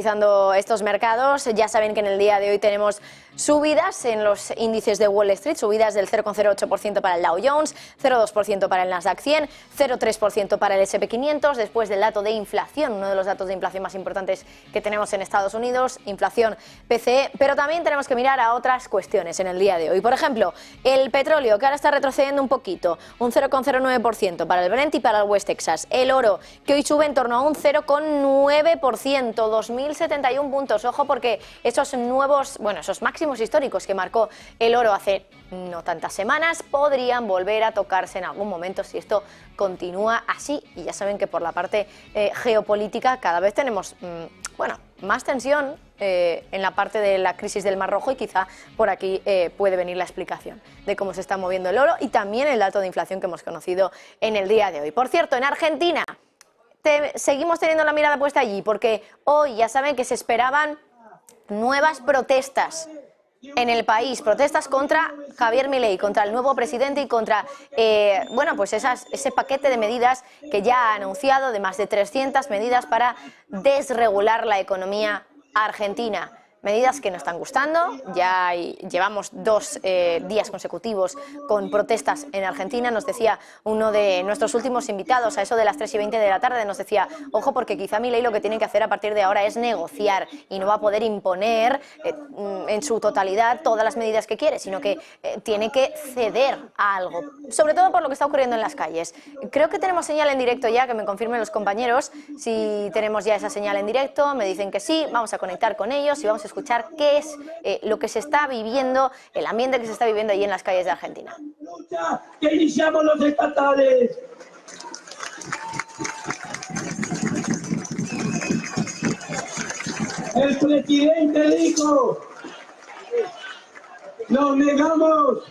Analizando estos mercados, ya saben que en el día de hoy tenemos subidas en los índices de Wall Street, subidas del 0,08% para el Dow Jones, 0,2% para el Nasdaq 100, 0,3% para el S&P 500, después del dato de inflación, uno de los datos de inflación más importantes que tenemos en Estados Unidos, inflación PCE, pero también tenemos que mirar a otras cuestiones en el día de hoy. Por ejemplo, el petróleo, que ahora está retrocediendo un poquito, un 0,09% para el Brent y para el West Texas. El oro, que hoy sube en torno a un 0,9%, 2.071 puntos. Ojo, porque esos máximos históricos que marcó el oro hace no tantas semanas podrían volver a tocarse en algún momento si esto continúa así. Y ya saben que por la parte geopolítica cada vez tenemos más tensión en la parte de la crisis del Mar Rojo, y quizá por aquí puede venir la explicación de cómo se está moviendo el oro y también el dato de inflación que hemos conocido en el día de hoy. Por cierto, en Argentina seguimos teniendo la mirada puesta allí, porque hoy ya saben que se esperaban nuevas protestas en el país, protestas contra Javier Milei, contra el nuevo presidente y contra ese paquete de medidas que ya ha anunciado, de más de 300 medidas para desregular la economía argentina. Medidas que no están gustando, ya llevamos 2 días consecutivos con protestas en Argentina. Nos decía uno de nuestros últimos invitados, a eso de las 3:20 de la tarde, nos decía, ojo, porque quizá Milei lo que tiene que hacer a partir de ahora es negociar y no va a poder imponer en su totalidad todas las medidas que quiere, sino que tiene que ceder a algo, sobre todo por lo que está ocurriendo en las calles. Creo que tenemos señal en directo ya, que me confirmen los compañeros si tenemos ya esa señal en directo. Me dicen que sí, vamos a conectar con ellos y vamos a escuchar qué es lo que se está viviendo, el ambiente que se está viviendo allí en las calles de Argentina. Lucha que iniciamos los estatales. El presidente dijo, nos negamos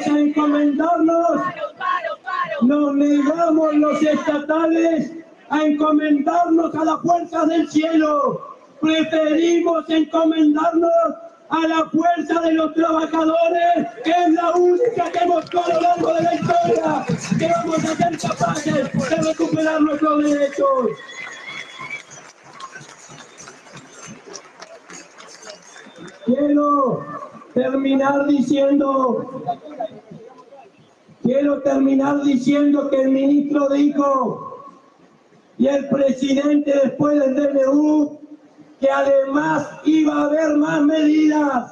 a encomendarnos, nos negamos los estatales a encomendarnos a las fuerzas del cielo. Preferimos encomendarnos a la fuerza de los trabajadores, que es la única que mostró a lo largo de la historia que vamos a ser capaces de recuperar nuestros derechos. Quiero terminar diciendo que el ministro dijo, y el presidente después del DNU, que además iba a haber más medidas.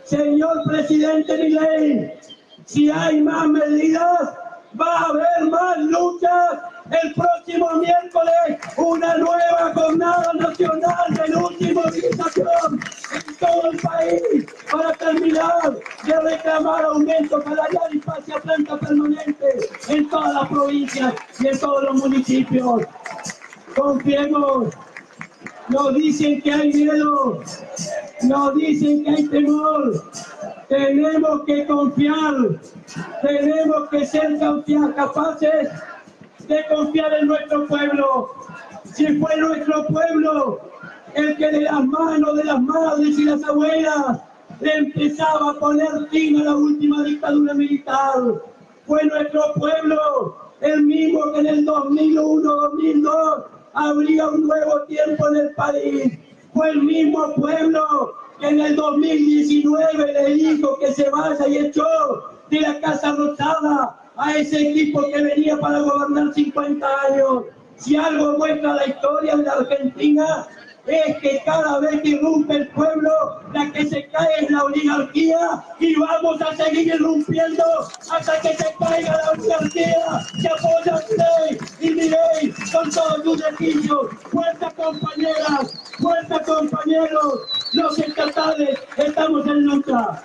Señor presidente Milei, si hay más medidas, va a haber más luchas. El próximo miércoles, una nueva jornada nacional de lucha y movilización en todo el país para terminar de reclamar aumento salarial y pase a planta permanente en todas las provincias y en todos los municipios. Confiemos. Nos dicen que hay miedo, nos dicen que hay temor. Tenemos que confiar, tenemos que ser capaces de confiar en nuestro pueblo. Si fue nuestro pueblo el que de las manos de las madres y las abuelas le empezaba a poner fin a la última dictadura militar, fue nuestro pueblo el mismo que en el 2001-2002 habría un nuevo tiempo en el país. Fue el mismo pueblo que en el 2019 le dijo que se vaya y echó de la Casa Rosada a ese equipo que venía para gobernar 50 años. Si algo muestra la historia de la Argentina, es que cada vez que irrumpe el pueblo, la que se cae es la oligarquía, y vamos a seguir irrumpiendo hasta que se caiga la oligarquía que apoya a Milei y Milei con todos sus desquicios. Fuerza compañeras, fuerza compañeros, los estatales estamos en lucha.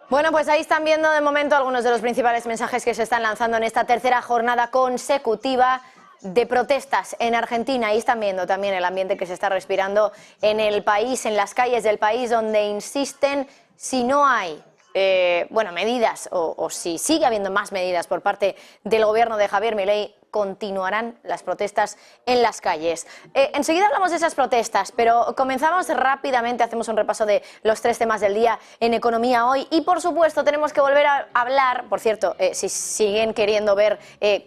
Bueno, pues ahí están viendo de momento algunos de los principales mensajes que se están lanzando en esta tercera jornada consecutiva de protestas en Argentina. Ahí están viendo también el ambiente que se está respirando en el país, en las calles del país, donde insisten, si no hay medidas o si sigue habiendo más medidas por parte del gobierno de Javier Milei, continuarán las protestas en las calles. Enseguida hablamos de esas protestas, pero comenzamos rápidamente, hacemos un repaso de los 3 temas del día en Economía Hoy y por supuesto tenemos que volver a hablar, por cierto, si siguen queriendo ver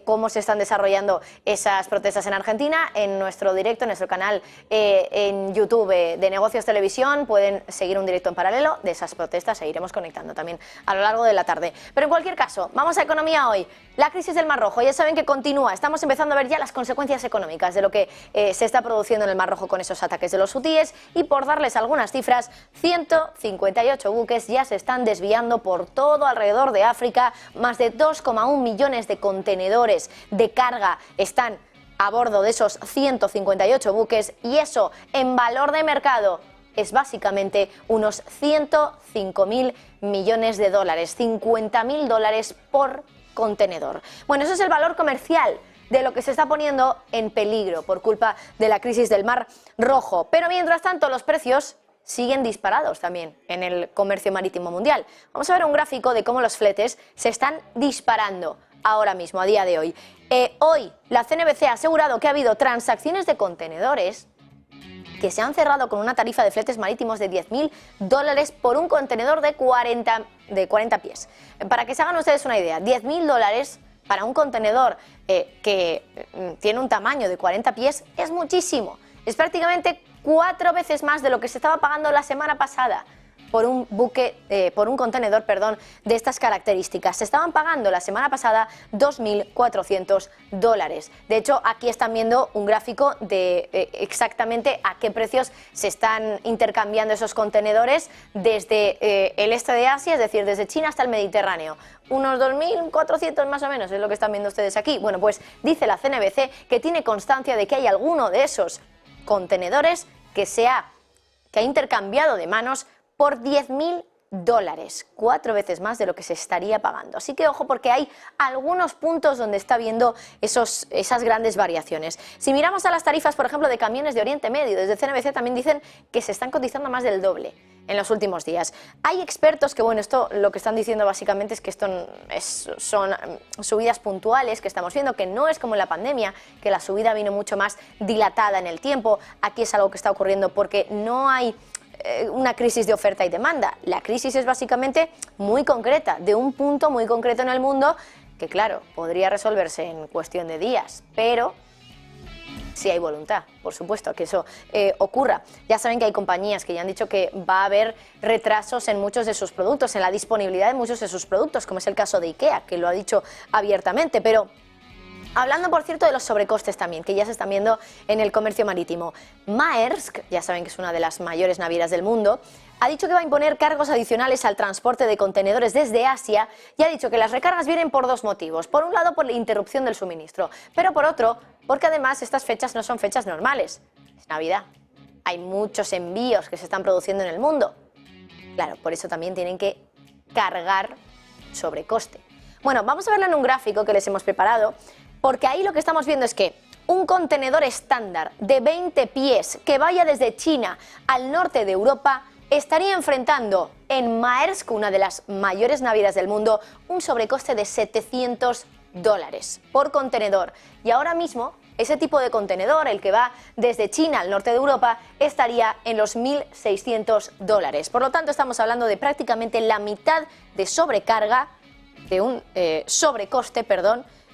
cómo se están desarrollando esas protestas en Argentina, en nuestro directo, en nuestro canal en YouTube de Negocios Televisión, pueden seguir un directo en paralelo de esas protestas e iremos conectando también a lo largo de la tarde. Pero en cualquier caso, vamos a Economía Hoy. La crisis del Mar Rojo, ya saben que continúa. Estamos empezando a ver ya las consecuencias económicas de lo que se está produciendo en el Mar Rojo con esos ataques de los hutíes y por darles algunas cifras, 158 buques ya se están desviando por todo alrededor de África, más de 2,1 millones de contenedores de carga están a bordo de esos 158 buques y eso en valor de mercado es básicamente unos 105.000 millones de dólares, 50.000 dólares por contenedor. Bueno, eso es el valor comercial de lo que se está poniendo en peligro por culpa de la crisis del Mar Rojo. Pero mientras tanto los precios siguen disparados también en el comercio marítimo mundial. Vamos a ver un gráfico de cómo los fletes se están disparando ahora mismo, a día de hoy. Hoy la CNBC ha asegurado que ha habido transacciones de contenedores que se han cerrado con una tarifa de fletes marítimos de 10.000 dólares por un contenedor de 40 pies. Para que se hagan ustedes una idea, 10.000 dólares para un contenedor que tiene un tamaño de 40 pies es muchísimo. Es prácticamente 4 veces más de lo que se estaba pagando la semana pasada por un contenedor, de estas características. Se estaban pagando la semana pasada 2.400 dólares. De hecho, aquí están viendo un gráfico de exactamente a qué precios se están intercambiando esos contenedores desde el este de Asia, es decir, desde China hasta el Mediterráneo. Unos 2.400 más o menos es lo que están viendo ustedes aquí. Bueno, pues dice la CNBC que tiene constancia de que hay alguno de esos contenedores que ha intercambiado de manos por 10.000 dólares, 4 veces más de lo que se estaría pagando. Así que ojo porque hay algunos puntos donde está viendo esas grandes variaciones. Si miramos a las tarifas, por ejemplo, de camiones de Oriente Medio, desde CNBC también dicen que se están cotizando más del doble en los últimos días. Hay expertos que, bueno, esto lo que están diciendo básicamente es que son subidas puntuales que estamos viendo, que no es como en la pandemia, que la subida vino mucho más dilatada en el tiempo. Aquí es algo que está ocurriendo porque no hay una crisis de oferta y demanda. La crisis es básicamente muy concreta, de un punto muy concreto en el mundo que, claro, podría resolverse en cuestión de días, pero si hay voluntad, por supuesto, que eso ocurra. Ya saben que hay compañías que ya han dicho que va a haber retrasos en muchos de sus productos, en la disponibilidad de muchos de sus productos, como es el caso de IKEA, que lo ha dicho abiertamente, pero hablando, por cierto, de los sobrecostes también, que ya se están viendo en el comercio marítimo. Maersk, ya saben que es una de las mayores navieras del mundo, ha dicho que va a imponer cargos adicionales al transporte de contenedores desde Asia y ha dicho que las recargas vienen por 2 motivos. Por un lado, por la interrupción del suministro, pero por otro, porque además estas fechas no son fechas normales. Es Navidad. Hay muchos envíos que se están produciendo en el mundo. Claro, por eso también tienen que cargar sobrecoste. Bueno, vamos a verlo en un gráfico que les hemos preparado, porque ahí lo que estamos viendo es que un contenedor estándar de 20 pies que vaya desde China al norte de Europa estaría enfrentando en Maersk, una de las mayores navieras del mundo, un sobrecoste de 700 dólares por contenedor. Y ahora mismo ese tipo de contenedor, el que va desde China al norte de Europa, estaría en los 1.600 dólares. Por lo tanto, estamos hablando de prácticamente la mitad de sobrecarga, de un sobrecoste,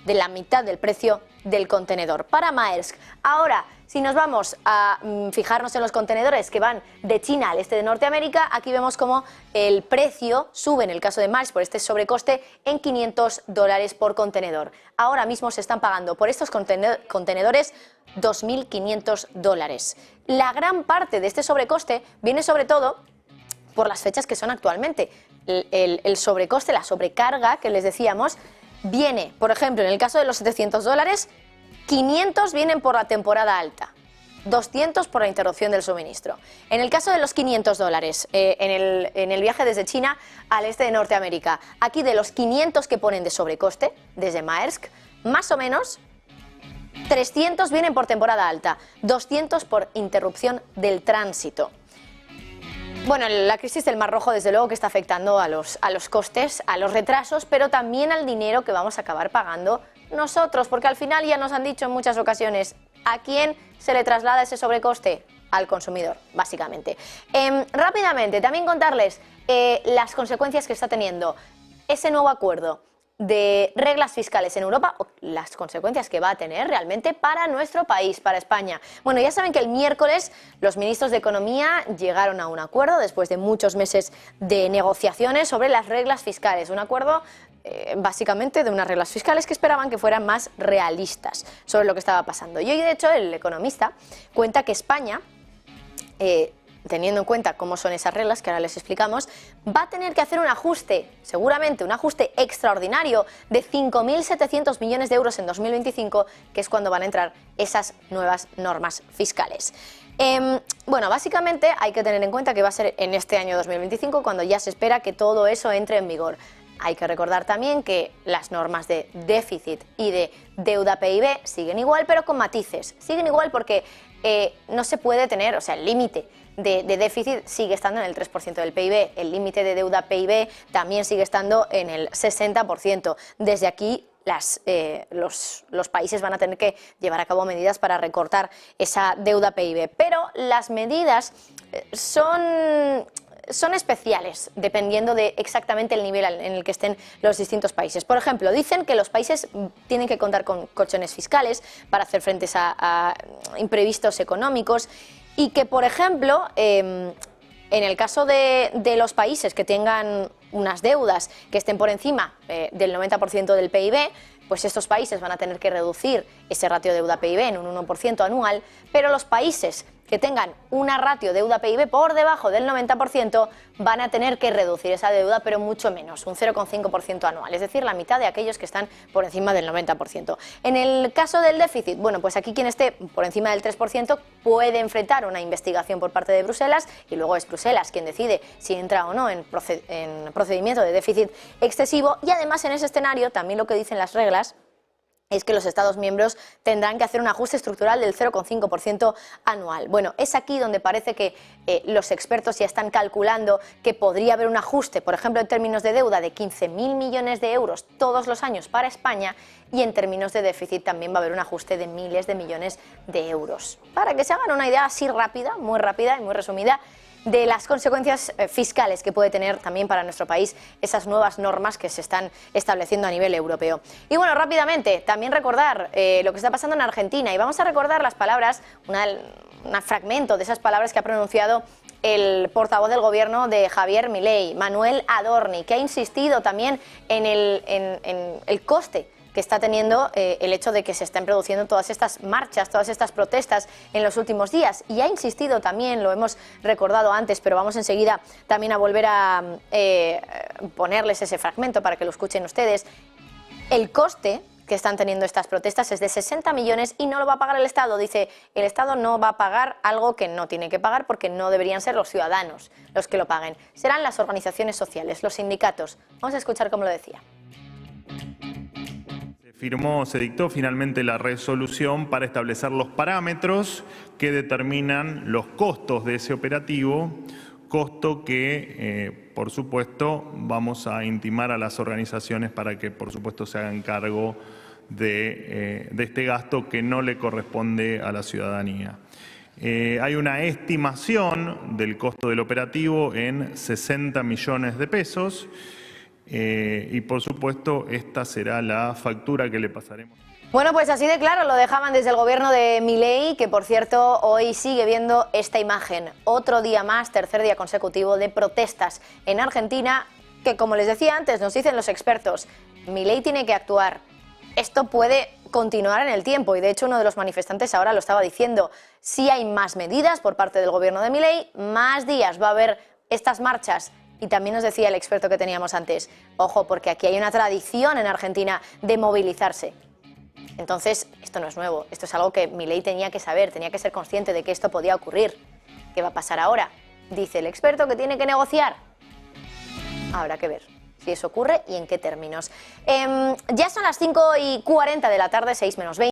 de la mitad del precio del contenedor para Maersk. Ahora, si nos vamos a fijarnos en los contenedores que van de China al este de Norteamérica, aquí vemos cómo el precio sube en el caso de Maersk por este sobrecoste en 500 dólares por contenedor. Ahora mismo se están pagando por estos contenedores 2.500 dólares. La gran parte de este sobrecoste viene sobre todo por las fechas que son actualmente. El sobrecoste, la sobrecarga que les decíamos, viene, por ejemplo, en el caso de los 700 dólares, 500 vienen por la temporada alta, 200 por la interrupción del suministro. En el caso de los 500 dólares, en el viaje desde China al este de Norteamérica, aquí de los 500 que ponen de sobrecoste, desde Maersk, más o menos 300 vienen por temporada alta, 200 por interrupción del tránsito. Bueno, la crisis del Mar Rojo desde luego que está afectando a los costes, a los retrasos, pero también al dinero que vamos a acabar pagando nosotros, porque al final ya nos han dicho en muchas ocasiones, ¿a quién se le traslada ese sobrecoste? Al consumidor, básicamente. Rápidamente, también contarles las consecuencias que está teniendo ese nuevo acuerdo de reglas fiscales en Europa, o las consecuencias que va a tener realmente para nuestro país, para España. Bueno, ya saben que el miércoles los ministros de Economía llegaron a un acuerdo después de muchos meses de negociaciones sobre las reglas fiscales. Un acuerdo básicamente de unas reglas fiscales que esperaban que fueran más realistas sobre lo que estaba pasando. Y hoy, de hecho, el Economista cuenta que España, teniendo en cuenta cómo son esas reglas, que ahora les explicamos, va a tener que hacer un ajuste, seguramente un ajuste extraordinario de 5.700 millones de euros en 2025, que es cuando van a entrar esas nuevas normas fiscales. Bueno, básicamente hay que tener en cuenta que va a ser en este año 2025 cuando ya se espera que todo eso entre en vigor. Hay que recordar también que las normas de déficit y de deuda PIB siguen igual, pero con matices. Siguen igual porque no se puede tener, o sea, el límite de déficit sigue estando en el 3% del PIB, el límite de deuda PIB también sigue estando en el 60%. Desde aquí los países van a tener que llevar a cabo medidas para recortar esa deuda PIB, pero las medidas son especiales, dependiendo de exactamente el nivel en el que estén los distintos países. Por ejemplo, dicen que los países tienen que contar con colchones fiscales para hacer frente a imprevistos económicos y que, por ejemplo, en el caso de los países que tengan unas deudas que estén por encima del 90% del PIB, pues estos países van a tener que reducir ese ratio deuda-PIB en un 1% anual, pero los países que tengan una ratio deuda-PIB por debajo del 90% van a tener que reducir esa deuda, pero mucho menos, un 0,5% anual, es decir, la mitad de aquellos que están por encima del 90%. En el caso del déficit, bueno, pues aquí quien esté por encima del 3% puede enfrentar una investigación por parte de Bruselas y luego es Bruselas quien decide si entra o no en procedimiento de déficit excesivo y además en ese escenario también lo que dicen las reglas es que los Estados miembros tendrán que hacer un ajuste estructural del 0,5% anual. Bueno, es aquí donde parece que los expertos ya están calculando que podría haber un ajuste, por ejemplo, en términos de deuda de 15.000 millones de euros todos los años para España y en términos de déficit también va a haber un ajuste de miles de millones de euros. Para que se hagan una idea así rápida y muy resumida, de las consecuencias fiscales que puede tener también para nuestro país esas nuevas normas que se están estableciendo a nivel europeo. Y bueno, rápidamente, también recordar lo que está pasando en Argentina y vamos a recordar las palabras, un fragmento de esas palabras que ha pronunciado el portavoz del gobierno de Javier Milei, Manuel Adorni, que ha insistido también en el coste que está teniendo el hecho de que se estén produciendo todas estas marchas, todas estas protestas en los últimos días. Y ha insistido también, lo hemos recordado antes, pero vamos enseguida también a volver a ponerles ese fragmento para que lo escuchen ustedes. El coste que están teniendo estas protestas es de 60 millones y no lo va a pagar el Estado. Dice, el Estado no va a pagar algo que no tiene que pagar porque no deberían ser los ciudadanos los que lo paguen. Serán las organizaciones sociales, los sindicatos. Vamos a escuchar cómo lo decía. Se dictó finalmente la resolución para establecer los parámetros que determinan los costos de ese operativo, costo que, por supuesto, vamos a intimar a las organizaciones para que, por supuesto, se hagan cargo de este gasto que no le corresponde a la ciudadanía. Hay una estimación del costo del operativo en 60 millones de pesos. Y por supuesto esta será la factura que le pasaremos. Bueno, pues así de claro lo dejaban desde el gobierno de Milei, que por cierto hoy sigue viendo esta imagen. Otro día más, tercer día consecutivo de protestas en Argentina, que como les decía antes, nos dicen los expertos, Milei tiene que actuar. Esto puede continuar en el tiempo y de hecho uno de los manifestantes ahora lo estaba diciendo. Si hay más medidas por parte del gobierno de Milei, más días va a haber estas marchas. Y también nos decía el experto que teníamos antes, ojo, porque aquí hay una tradición en Argentina de movilizarse. Entonces, esto no es nuevo, esto es algo que Milei tenía que saber, tenía que ser consciente de que esto podía ocurrir. ¿Qué va a pasar ahora? Dice el experto que tiene que negociar. Habrá que ver si eso ocurre y en qué términos. Ya son las 5:40 de la tarde, 6 menos 20.